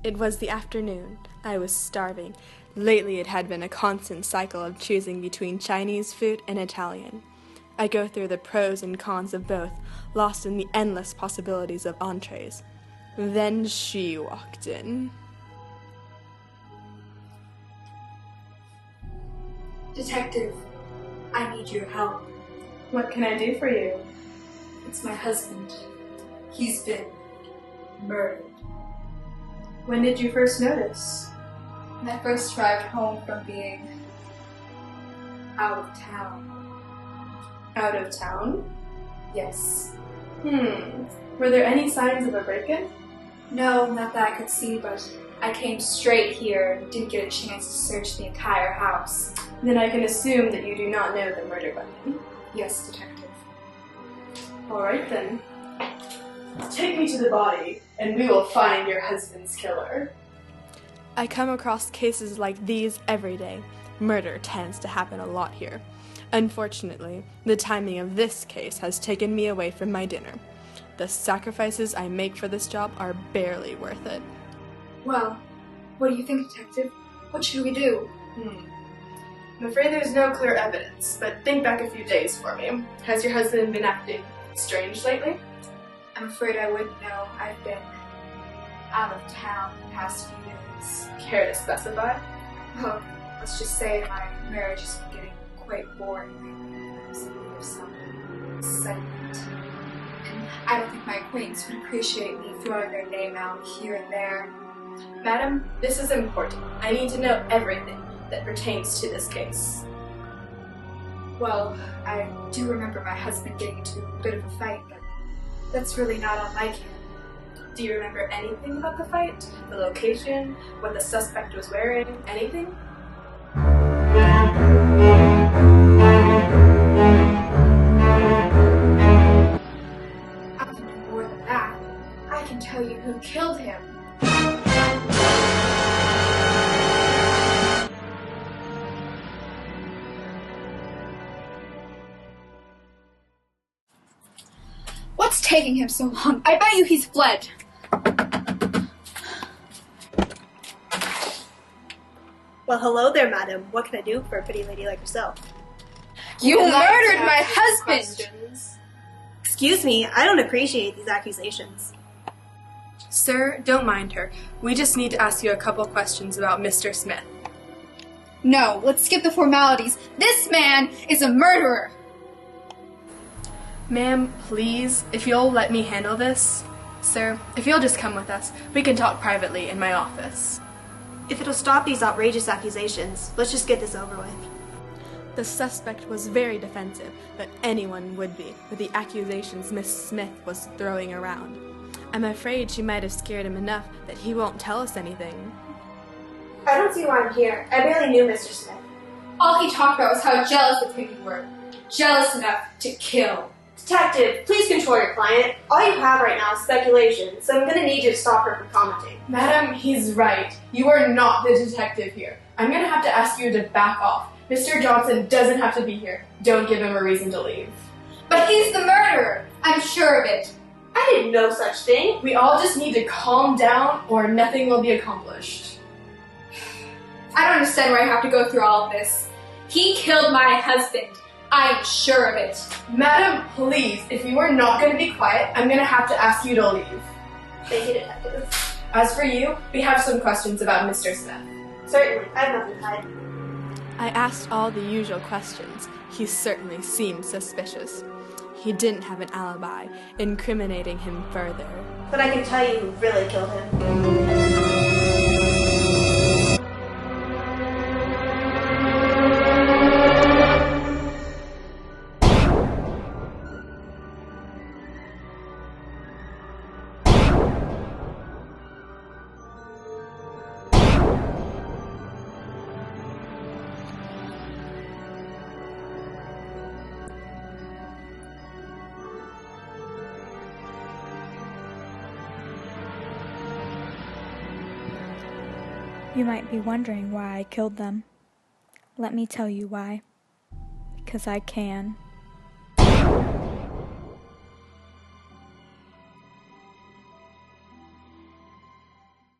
It was the afternoon. I was starving. Lately it had been a constant cycle of choosing between Chinese food and Italian. I go through the pros and cons of both, lost in the endless possibilities of entrees. Then she walked in. Detective, I need your help. What can I do for you? It's my husband. He's been murdered. When did you first notice? When I first arrived home from being out of town. Out of town? Yes. Were there any signs of a break-in? No, not that I could see, but I came straight here and didn't get a chance to search the entire house. Then I can assume that you do not know the murder weapon. Yes, Detective. All right, then. Take me to the body, and we will find your husband's killer. I come across cases like these every day. Murder tends to happen a lot here. Unfortunately, the timing of this case has taken me away from my dinner. The sacrifices I make for this job are barely worth it. Well, what do you think, Detective? What should we do? I'm afraid there's no clear evidence, but think back a few days for me. Has your husband been acting strange lately? I'm afraid I wouldn't know. I've been out of town the past few days. Care to specify? Well, let's just say my marriage has been getting quite boring lately, and I was in need of some excitement. And I don't think my acquaintance would appreciate me throwing their name out here and there. Madam, this is important. I need to know everything that pertains to this case. Well, I do remember my husband getting into a bit of a fight, but that's really not unlike him. Do you remember anything about the fight? The location? What the suspect was wearing? Anything? I can do more than that. I can tell you who killed him. What's taking him so long? I bet you he's fled. Well, hello there, madam. What can I do for a pretty lady like yourself? You murdered my husband! Questions? Excuse me, I don't appreciate these accusations. Sir, don't mind her. We just need to ask you a couple questions about Mr. Smith. No, let's skip the formalities. This man is a murderer! Ma'am, please, if you'll let me handle this. Sir, if you'll just come with us, we can talk privately in my office. If it'll stop these outrageous accusations, let's just get this over with. The suspect was very defensive, but anyone would be, with the accusations Miss Smith was throwing around. I'm afraid she might have scared him enough that he won't tell us anything. I don't see why I'm here. I barely knew Mr. Smith. All he talked about was how jealous of him you were. Jealous enough to kill. Detective, please control your client. All you have right now is speculation, so I'm going to need you to stop her from commenting. Madam, he's right. You are not the detective here. I'm going to have to ask you to back off. Mr. Johnson doesn't have to be here. Don't give him a reason to leave. But he's the murderer! I'm sure of it. I did no such thing. We all just need to calm down or nothing will be accomplished. I don't understand why I have to go through all of this. He killed my husband. I'm sure of it. Madam, please, if you are not going to be quiet, I'm going to have to ask you to leave. Thank you, Detective. As for you, we have some questions about Mr. Smith. Certainly, I have nothing to hide. I asked all the usual questions. He certainly seemed suspicious. He didn't have an alibi, incriminating him further. But I can tell you who really killed him. You might be wondering why I killed them. Let me tell you why. Because I can.